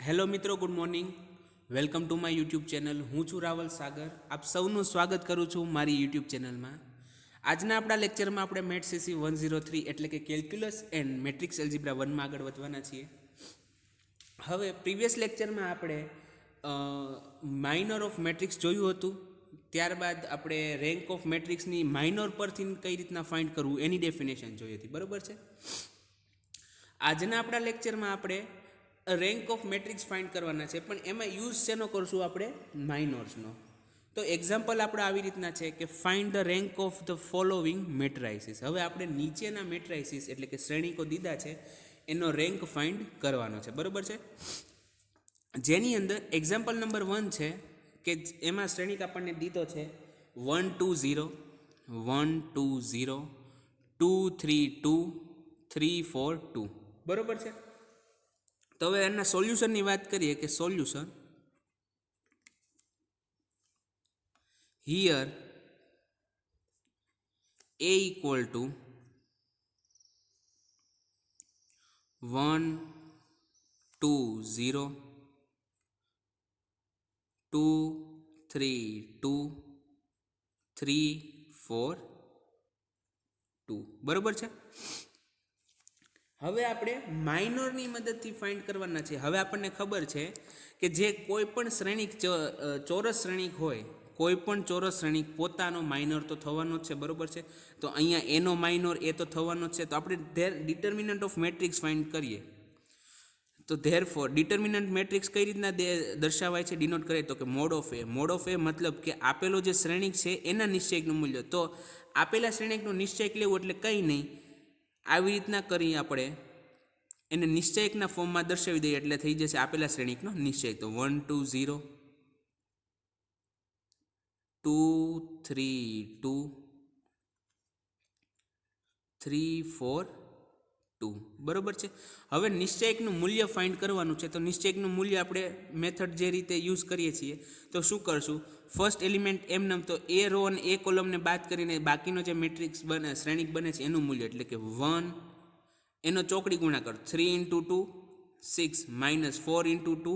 Hello મિત્રો, good morning. Welcome to my YouTube channel. હું છું રાવલ સાગર. આપ સૌનું સ્વાગત કરું છું મારી યુટ્યુબ ચેનલમાં. આજના આપણા લેક્ચરમાં આપણે મેટ સીસી 103 એટલે કે કેલ્ક્યુલસ એન્ડ મેટ્રિક્સ એલ્જીબ્રા 1માં આગળ વધવાના છીએ. હવે પ્રીવિયસ લેક્ચરમાં આપણે માઇનર ઓફ મેટ્રિક્સ જોયું હતું. ત્યારબાદ આપણે રેન્ક ઓફ મેટ્રિક્સની માઇનર પરથી કઈ રીતના ફાઇન્ડ કરવું એની ડેફિનેશન જોઈ હતી, બરાબર છે. આજના આપણા લેક્ચરમાં આપણે રેન્ક ઓફ મેટ્રિક્સ ફાઇન્ડ કરવાના છે, પણ એમાં યુઝ શેનો કરશું આપણે? માઇનોર્સનો. તો એક્ઝામ્પલ આપણે આવી રીતના છે કે find the rank of the following matrices. હવે આપણે નીચેના મેટ્રાઇસિસ એટલે કે શ્રેણિકો દીધા છે એનો રેન્ક ફાઇન્ડ કરવાનો છે, બરાબર છે. જેની અંદર એક્ઝામ્પલ નંબર 1 છે કે એમાં શ્રેણિક આપણને દીધો છે 1 2 0 1 2 0 2 3 2 3 4 2, બરાબર છે. તો હવે એના સોલ્યુશનની વાત કરીએ કે solution here a equal to 1 2 0 2 3 2 3 4 2, બરાબર છે. હવે આપણે માઇનોરની મદદથી ફાઇન્ડ કરવાના છે. હવે આપણને ખબર છે કે જે કોઈ પણ શ્રેણિક ચોરસ શ્રેણિક હોય, કોઈ પણ ચોરસ શ્રેણિક પોતાનો માઇનોર તો થવાનો જ છે, બરાબર છે. તો અહીંયા એનો માઇનોર એ તો થવાનો જ છે. તો આપણે ડિટર્મિનન્ટ ઓફ મેટ્રિક્સ ફાઇન્ડ કરીએ. તો ધેરફોર ડિટર્મિનન્ટ મેટ્રિક્સ કઈ રીતના દર્શાવાય છે, ડિનોટ કરે તો કે mod of A. Mod of A મતલબ કે આપેલો જે શ્રેણિક છે એના નિશ્ચયકનું મૂલ્ય. તો આપેલા શ્રેણિકનો નિશ્ચયક લેવું એટલે કંઈ નહીં, આવી રીતના કરી આપણે એને નિશ્ચયકના ફોર્મમાં દર્શાવી દઈએ એટલે થઈ જશે આપેલા શ્રેણિકનો નિશ્ચય. તો 1 2 0 2 3 2 3 4 2, બરાબર છે. હવે નિશ્ચયકનું મૂલ્ય ફાઇન્ડ કરવાનું છે. તો નિશ્ચયકનું મૂલ્ય આપણે મેથડ જે રીતે યુઝ કરીએ છીએ તો શું કરશું? ફર્સ્ટ એલિમેન્ટ એમ તો એ રો અને એ કોલમને બાદ કરીને બાકીનો જે મેટ્રિક્સ બને શ્રેણિક બને છે એનું મૂલ્ય એટલે કે 1, એનો ચોકડી ગુણાકાર 3 × 2 6 -4 × 2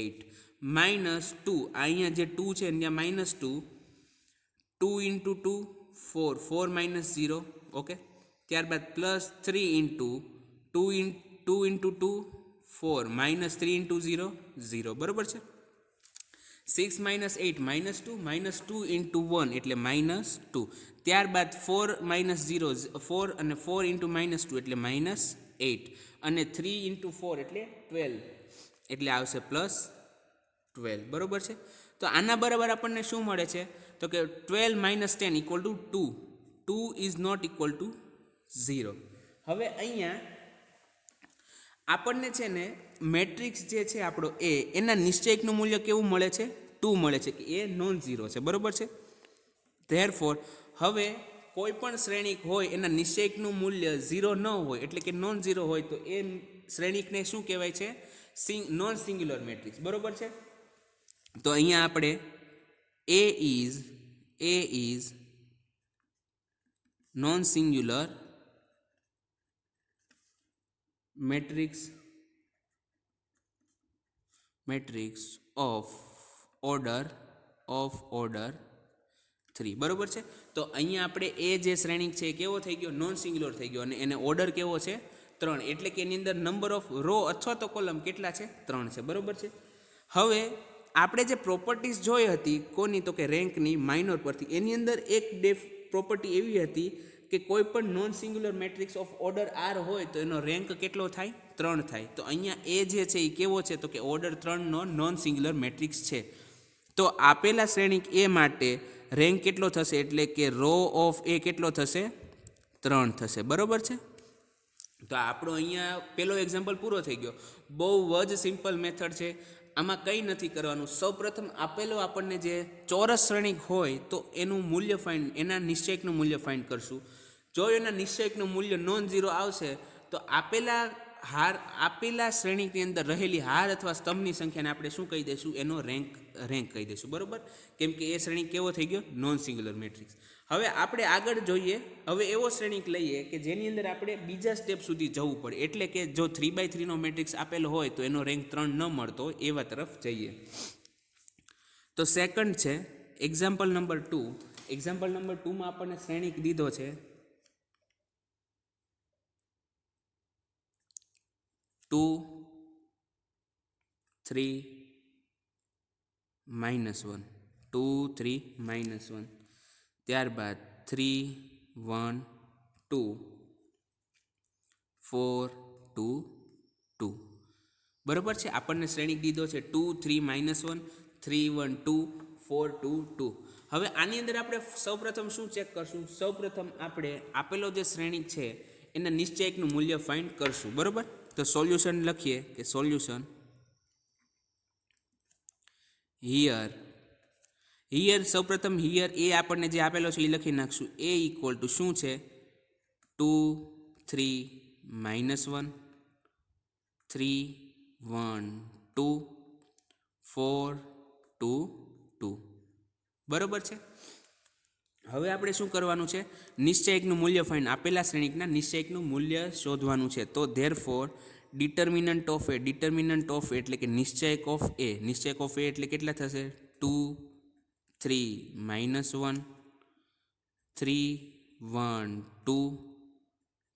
8 -2, અહીંયા જે 2 છે ત્યાં -2 2 × 2 4 4 - 0, ઓકે. ત્યારબાદ +3 × 2 × 2 4 -3 × 0 0, બરાબર છે. 6 - 8 -2 -2 × 1 એટલે -2. ત્યારબાદ 4 - 0 4 અને 4 × -2 એટલે -8 અને 3 × 4 એટલે 12 એટલે આવશે +12, બરાબર છે. તો આના બરાબર આપણને શું મળે છે તો કે 12 - 10 = 2. 2 ઇઝ નોટ ઇક્વલ ટુ 0. હવે અહીંયા આપણને છે ને મેટ્રિક્સ જે છે આપણો એ એના નિશ્ચયકનું મૂલ્ય કેવું મળે છે? 2 મળે છે કે એ નોન ઝીરો છે, બરાબર છે. ધેરફોર હવે કોઈ પણ શ્રેણિક હોય એના નિશ્ચયકનું મૂલ્ય 0 ન હોય એટલે કે નોન ઝીરો હોય તો એ શ્રેણિકને શું કહેવાય છે? નોન સિંગ્યુલર મેટ્રિક્સ, બરાબર છે. તો અહીંયા આપણે A is non singular matrix of order 3, બરાબર છે. તો અહીંયા આપણે એ જે શ્રેણિક છે કેવો થઈ ગયો? નોન સિંગ્યુલર થઈ ગયો અને એને ઓર્ડર કેવો છે? 3, એટલે કે એની અંદર નંબર ઓફ રો અથવા તો કોલમ કેટલા છે? 3 છે, બરાબર છે. હવે આપણે જે પ્રોપર્ટીઝ જોઈ હતી કોની? તો કે રેન્કની માઇનોર પરથી. એની અંદર એક પ્રોપર્ટી એવી હતી કે કોઈ પણ non singular matrix of order R હોય તો એનો રેન્ક કેટલો થાય? 3 થાય. તો અહીંયા એ જે છે એ કેવો છે? તો કે ઓર્ડર 3નો નોન સિંગ્યુલર મેટ્રિક્સ છે. તો આપેલા શ્રેણિક એ માટે રેન્ક કેટલો થશે? એટલે કે રો ઓફ એ કેટલો થશે? 3 થશે, બરાબર છે. તો આપણો અહીંયા પેલો એક્ઝામ્પલ પૂરો થઈ ગયો. બહુ જ સિમ્પલ મેથડ છે, આમાં કંઈ નથી કરવાનું. સૌપ્રથમ આપેલો આપણને જે ચોરસ શ્રેણિક હોય તો એનું મૂલ્ય એના નિશ્ચયકનું મૂલ્ય ફાઇન્ડ કરશું. જો એના નિશ્ચયકનું મૂલ્ય નોન ઝીરો આવશે તો આપેલા શ્રેણિકની અંદર રહેલી હાર અથવા સ્તંભની સંખ્યાને આપણે શું કહી દઈશું? એનો રેન્ક કહી દઈશું, બરાબર. કેમ કે એ શ્રેણિક કેવો થઈ ગયો? Non singular matrix. હવે આપણે આગળ જોઈએ. હવે એવો શ્રેણિક લઈએ કે જેની અંદર આપણે બીજા સ્ટેપ સુધી જવું પડે, એટલે કે જો 3x3નો મેટ્રિક્સ આપેલો હોય તો એનો રેન્ક 3 ન મળતો હોય એવા તરફ જઈએ. તો સેકન્ડ છે એક્ઝામ્પલ નંબર 2. એક્ઝામ્પલ નંબર 2માં આપણને શ્રેણિક દીધો છે 2 3 -1, 2 3 -1, ત્યારબાદ 3 1 2, 4 2 2. બરાબર છે. આપણને શ્રેણિક દીધો છે 2 3 -1, 3 1 2, 4 2 2. હવે આની અંદર આપણે સૌપ્રથમ શું ચેક કરશું? સૌપ્રથમ આપણે આપેલો જે શ્રેણિક છે એના નિશ્ચયકનું મૂલ્ય ફાઇન્ડ કરશું. બરાબર. તો સોલ્યુશન લખીએ કે સોલ્યુશન હિયર સૌપ્રથમ હિયર એ આપણને જે આપેલો છે એ લખી નાખશું. એ ઇક્વલ ટુ શું છે? 2 3 -1, 3 1 2, 4 2 2. બરાબર છે. હવે આપણે શું કરવાનું છે? નિશ્ચયકનું મૂલ્ય ફાઇન્ડ, આપેલા શ્રેણિકના નિશ્ચયકનું મૂલ્ય શોધવાનું છે. તો ધેરફોર ડિટર્મિનન્ટ ઓફ એ એટલે કે નિશ્ચયક ઓફ એ એટલે કેટલા થશે? 2 3 -1, 3 1 2,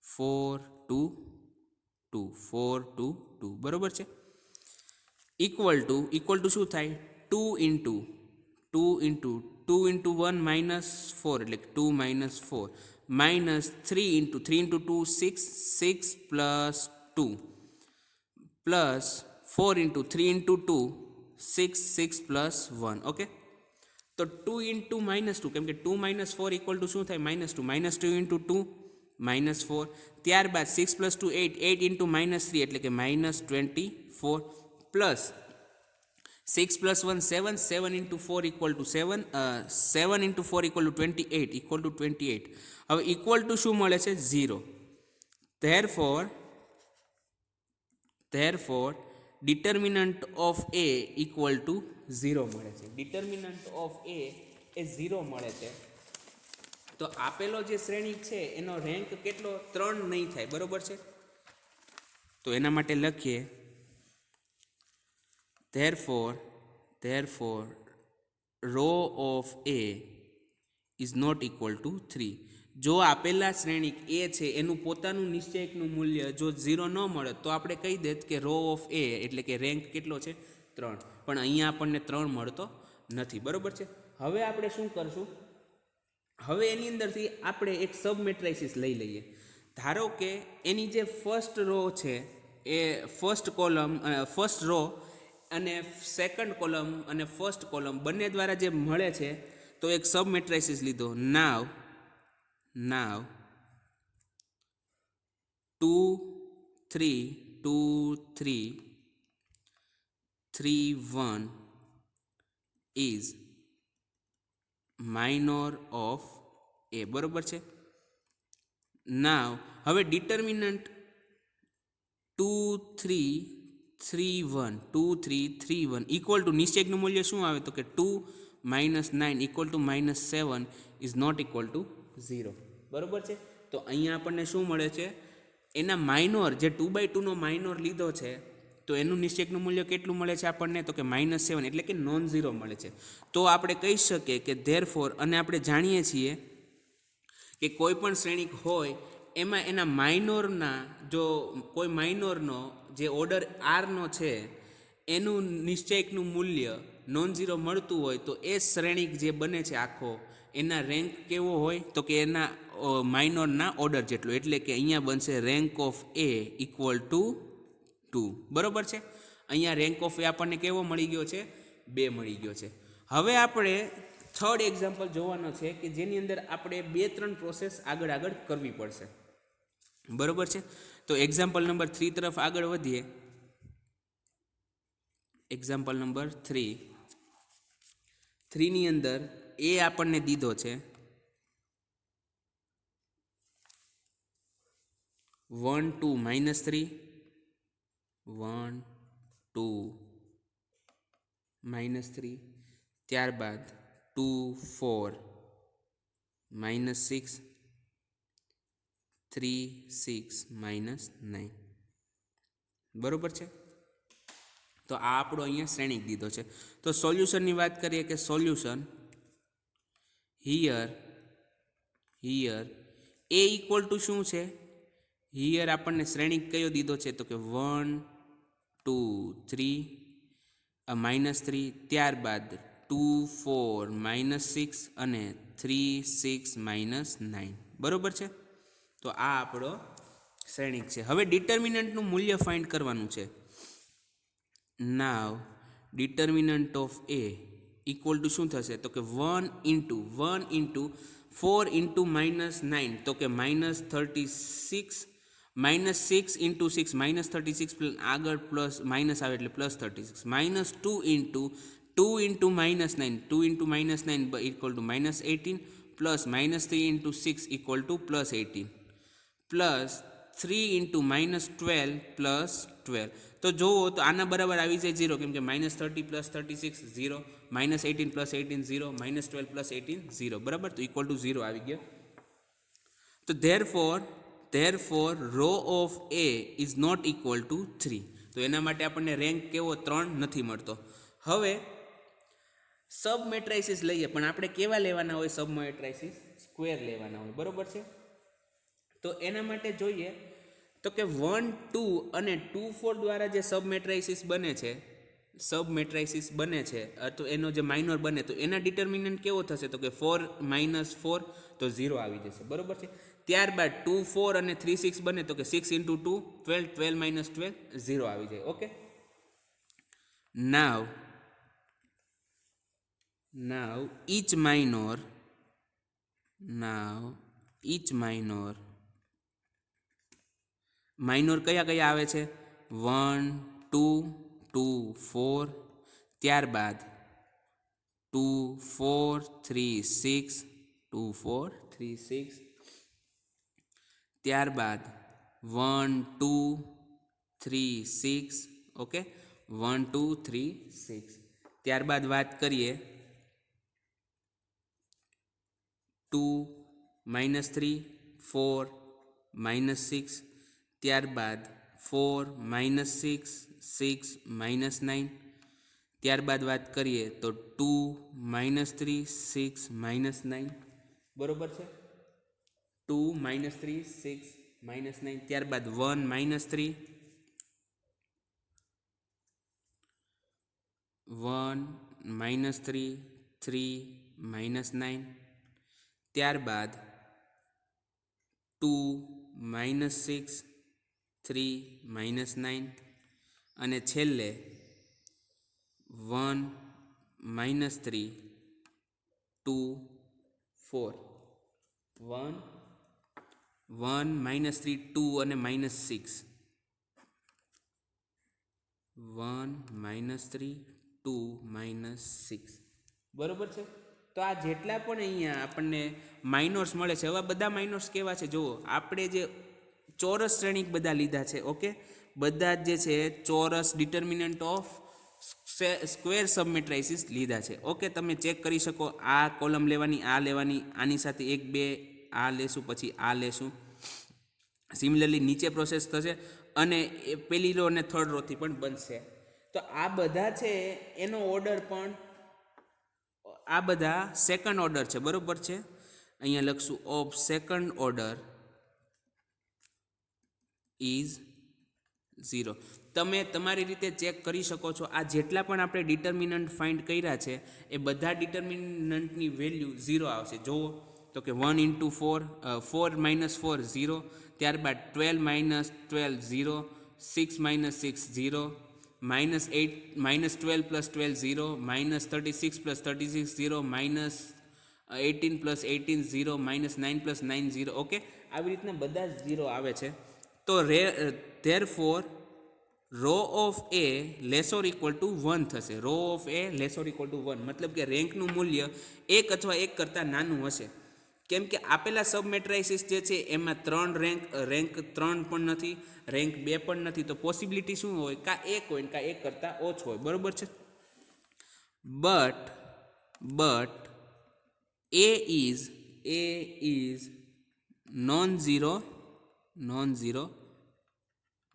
4 2 2, 4 2 2. બરાબર છે. ઇક્વલ ટુ શું થાય? 2 ઇન્ટુ 1 -4 એટલે 2 -4 -3 into 2 6, 6 plus 2 plus 4 into 3 into 2 6, 6 plus 1. Okay. તો 2 ઇન્ટુ -2, કેમ કે 2 -4 ઇક્વલ ટુ શું થાય? -2 ઇન્ટુ 2 -4. ત્યારબાદ 6 પ્લસ 2 8, 8 ઇન્ટુ -3 એટલે કે -24 plus 6 plus 1 7, 7 into 4 equal to 7, 7 into 4 equal to 28. હવે ઇક્વલ ટુ શું મળે છે? 0. Therefore determinant of A equal to 0 મળે છે. ડિટર્મિનન્ટ ઓફ એ 0 મળે છે. તો આપેલો જે શ્રેણિક છે એનો રેન્ક કેટલો? 3 નહીં થાય. બરોબર છે. તો એના માટે લખીએ therefore row of a is not equal to 3. જો આપેલા શ્રેણિક એ છે એનું પોતાનું નિશ્ચયકનું મૂલ્ય જો 0 ન મળે તો આપણે કહી દેત કે રો ઓફ એ એટલે કે રેન્ક કેટલો છે? 3. પણ અહીંયા આપણને 3 મળતો નથી. બરોબર છે. હવે આપણે શું કરશું? હવે એની અંદરથી આપણે એક સબ મેટ્રાઇસિસ લઈ લઈએ. ધારો કે એની જે ફર્સ્ટ રો છે એ ફર્સ્ટ રો અને સેકન્ડ કોલમ અને ફર્સ્ટ કોલમ બંને દ્વારા જે મળે છે તો એક સબ મેટ્રાઇસિસ લીધો. નાવ 2 3 2 3 3 1 ઇઝ માઇનોર ઓફ એ. બરોબર છે. નાવ હવે ડિટર્મિનન્ટ 2 3 3 1 2 3 3 1 ઇક્વલ ટુ નિશ્ચયકનું મૂલ્ય શું આવે? તો કે 2 -9 equal to -7 is not equal to 0. બરોબર છે. તો અહીંયા આપણને શું મળે છે? એના માઇનોર જે 2/2 નો માઇનોર લીધો છે તો એનું નિશ્ચયકનું મૂલ્ય કેટલું મળે છે આપણને? તો કે -7 એટલે કે નોન ઝીરો મળે છે. તો આપણે કહી શકીએ કે ધેરફોર, અને આપણે જાણીએ છીએ કે કોઈ પણ શ્રેણિક હોય એમાં એના માઇનોરના જો કોઈ માઇનોરનો જે ઓર્ડર આરનો છે એનું નિશ્ચયકનું મૂલ્ય નોન ઝીરો મળતું હોય તો એ શ્રેણિક જે બને છે આખો એના રેન્ક કેવો હોય? તો કે એના માઇનોરના ઓર્ડર જેટલો. એટલે કે અહીંયા બનશે rank of A equal two 2. બરોબર છે. અહીંયા રેન્ક ઓફ એ આપણને કેવો મળી ગયો છે? 2 મળી ગયો છે. હવે આપણે થર્ડ એક્ઝામ્પલ જોવાનો છે કે જેની અંદર આપણે 2-3 પ્રોસેસ આગળ કરવી પડશે. બરોબર છે. તો એક્ઝામ્પલ નંબર 3 તરફ આગળ વધીએ. એક્ઝામ્પલ નંબર 3 ની અંદર એ આપણને દીધો છે 1 2 -3, 1 2 -3, ત્યારબાદ 2 4 -6 3 6 -9 બરોબર છે. તો આ આપણો અહીંયા શ્રેણિક દીધો છે. તો સોલ્યુશનની વાત કરીએ કે solution here A equal to શું છે? હિયર આપણને શ્રેણિક કયો દીધો છે? તો કે 1 2 3 -3, ત્યારબાદ 2 4 -6 અને 3 6 -9 બરોબર છે. તો આ આપણો શ્રેણિક છે. હવે ડિટર્મિનન્ટનું મૂલ્ય ફાઇન્ડ કરવાનું છે. Now determinant of A equal to શું થશે? તો કે 1 ઇન્ટુ 4 ઇન્ટુ -9 તો કે -36 -6 ઇન્ટુ 6 -36 આગળ પ્લસ માઇનસ આવે એટલે +36 -2 into 2 into -9 2 into -9 equal two -18 plus -3 into 6 equal to +18 plus 3 into -12 plus 12. તો જુઓ તો આના બરાબર આવી જાય 0, કેમ કે -30 પ્લસ 36 0, -18 પ્લસ 18 0, -12 પ્લસ 18 0 બરાબર. તો ઇક્વલ ટુ 0 આવી ગયો. તો therefore rho of A is not equal to 3. તો એના માટે આપણને રેન્ક કેવો 3 નથી મળતો. હવે સબ મેટ્રાઇસિસ લઈએ, પણ આપણે કેવા લેવાના હોય? સબ મેટ્રાઇસિસ સ્ક્વેર લેવાના હોય બરોબર છે. તો એના માટે જોઈએ તો કે 1 2 અને 2 4 દ્વારા જે સબ મેટ્રાઇસિસ બને છે તો એનો જે માઇનોર બને તો એના ડિટર્મિનન્ટ કેવો થશે? તો કે 4 -4 તો 0 આવી જશે બરોબર છે. ત્યારબાદ 2 4 અને 3 6 બને તો કે 6 ઇન્ટુ 2 12 12 -12 0 આવી જાય. ઓકે, નાવ each minor કયા કયા આવે છે? 1 2 2 4, ત્યારબાદ 2 4 3 6 2 4 3 6, ત્યારબાદ 1 2 3 6. ઓકે, 1 2 3 6. ત્યારબાદ વાત કરીએ 2 -3 4 -6, ત્યારબાદ 4 -6 6 -9. ત્યારબાદ વાત કરીએ તો 2 -3 6 -9 બરોબર છે. 2 -3 6 -9, ત્યારબાદ 1 -3 1 -3 3 -9, ત્યારબાદ 2 -6 3 -9 અને છેલ્લે 1 -3 2 4. 1 -3 2 અને -6. 1 -3 2 -6 બરોબર છે. તો આ જેટલા પણ અહીંયા આપણને માઇનોર્સ મળે છે, હવે બધા માઇનોર્સ કેવા છે જુઓ. આપણે જે ચોરસ શ્રેણિક બધા લીધા છે. ઓકે, બધા જ જે છે ચોરસ ડિટર્મિનન્ટ ઓફ સ્ક્વેર સબમેટ્રાઇસિસ લીધા છે. ઓકે, તમે ચેક કરી શકો. આ કોલમ લેવાની, આ લેવાની, આની સાથે 1 2 આ લેશું, પછી આ લેશું. સિમિલરલી નીચે પ્રોસેસ થશે અને એ પહેલી રો અને થર્ડ રોથી પણ બનશે. તો આ બધા છે એનો ઓર્ડર પણ આ બધા સેકન્ડ ઓર્ડર છે બરોબર છે. અહીંયા લખશું ઓફ સેકન્ડ ઓર્ડર ઇઝ 0. તમે તમારી રીતે ચેક કરી શકો છો. આ જેટલા પણ આપણે ડિટર્મિનન્ટ ફાઇન્ડ કર્યા છે એ બધા ડિટર્મિનન્ટની વેલ્યુ 0 આવશે. જુઓ તો કે 1 ઇન્ટુ 4 4 -4 0, ત્યારબાદ 12 -12 0, 6 -6 0, -8 -12 + 12 0, -36 + 36 0, -18 + 18 0, -9 + 9 0. ઓકે, આવી રીતના બધા જ 0 આવે છે. તો therefore rho of A less or equal to 1 થશે. Rho of A less or equal to 1 મતલબ કે રેન્કનું મૂલ્ય 1 અથવા 1 કરતાં નાનું હશે. કેમ કે આપેલા સબ મેટ્રાઇસિસ જે છે એમાં રેન્ક 3 પણ નથી, રેન્ક 2 પણ નથી. તો પોસિબિલિટી શું હોય? કાં 1 હોય ને કાં 1 કરતાં ઓછો હોય બરોબર છે. But A is A is known zero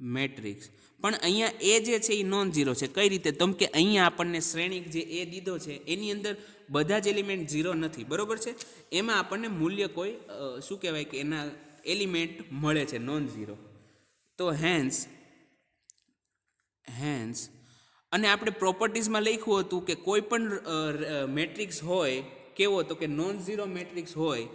matrix. પણ અહીંયા એ જે છે એ નોન ઝીરો છે. કઈ રીતે? તમ કે અહીંયા આપણને શ્રેણિક જે એ દીધો છે એની અંદર બધા જ એલિમેન્ટ ઝીરો નથી, બરોબર છે. એમાં આપણને મૂલ્ય કોઈ શું કહેવાય કે એના એલિમેન્ટ મળે છે નોન ઝીરો. તો હેન્સ અને આપણે પ્રોપર્ટીઝમાં લખ્યું હતું કે કોઈ પણ મેટ્રિક્સ હોય કેવો, તો કે નોન ઝીરો મેટ્રિક્સ હોય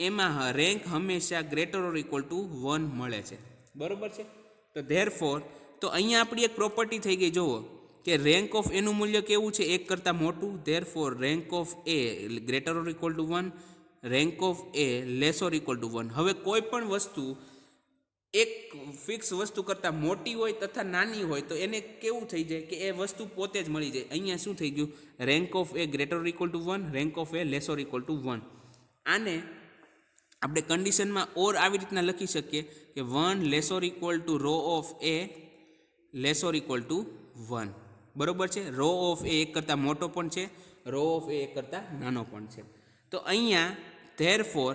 એમાં રેન્ક હંમેશા ગ્રેટર ઓર ઇક્વલ ટુ 1 મળે છે, બરોબર છે. તો ધેરફોર તો અહીંયા આપણી એક પ્રોપર્ટી થઈ ગઈ. જુઓ કે રેન્ક ઓફ એનું મૂલ્ય કેવું છે? 1 કરતાં મોટું. Therefore rank of A greater or equal to 1, rank of A less or equal to 1. હવે કોઈ પણ વસ્તુ એક ફિક્સ વસ્તુ કરતાં મોટી હોય તથા નાની હોય તો એને કેવું થઈ જાય કે એ વસ્તુ પોતે જ મળી જાય. અહીંયા શું થઈ ગયું? Rank of A greater or equal to 1, rank of A less or equal to 1. આને આપણે કન્ડિશનમાં ઓર આવી રીતના લખી શકીએ કે 1 less or equal to rho of A less or equal to 1, બરોબર છે. રો ઓફ એ 1 કરતાં મોટો પણ છે, રો ઓફ એ 1 કરતાં નાનો પણ છે. તો અહીંયા ધેરફોર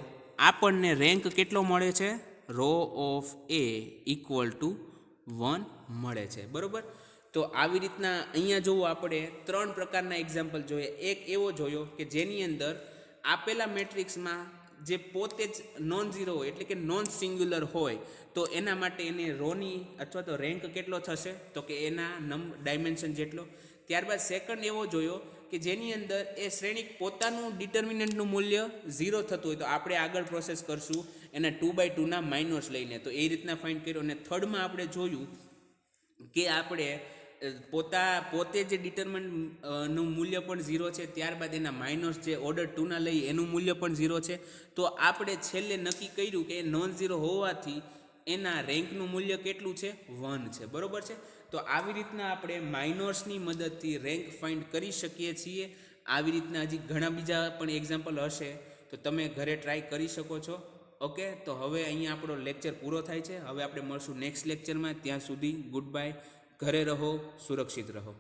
આપણને રેન્ક કેટલો મળે છે? Rho of A equal to 1 મળે છે, બરોબર. તો આવી રીતના અહીંયા જોવો આપણે 3 પ્રકારના એક્ઝામ્પલ જોઈએ. એક એવો જોયો કે જેની અંદર આપેલા મેટ્રિક્સમાં જે પોતે જ નોન ઝીરો હોય એટલે કે નોન સિંગ્યુલર હોય તો એના માટે એને રોની અથવા તો રેન્ક કેટલો થશે? તો કે એના ડાયમેન્શન જેટલો. ત્યારબાદ સેકન્ડ એવો જોયો કે જેની અંદર એ શ્રેણિક પોતાનું ડિટર્મિનન્ટનું મૂલ્ય 0 થતું હોય તો આપણે આગળ પ્રોસેસ કરશું એના 2/2 ના માઇનસ લઈને. તો એ રીતના ફાઇન્ડ કર્યો. અને થર્ડમાં આપણે જોયું કે આપણે પોતે જે ડિટર્મન્ટ નું મૂલ્ય પણ 0 છે, ત્યારબાદ એના માઇનસ જે ઓર્ડર 2 ના લઈ એનું મૂલ્ય પણ 0 છે. તો આપણે છેલ્લે નક્કી કર્યું કે નોન ઝીરો હોવાથી એના રેન્કનું મૂલ્ય કેટલું છે? 1 છે, બરોબર છે. તો આવી રીતના આપણે માઇનોર્સની મદદથી રેન્ક ફાઇન્ડ કરી શકીએ છીએ. આવી રીતના હજી ઘણા બીજા પણ એક્ઝામ્પલ હશે તો તમે ઘરે ટ્રાય કરી શકો છો. ઓકે, તો હવે અહીંયા આપણો લેક્ચર પૂરો થાય છે. હવે આપણે મળશું નેક્સ્ટ લેક્ચરમાં. ત્યાં સુધી ગુડ બાય. ઘરે રહો, સુરક્ષિત રહો.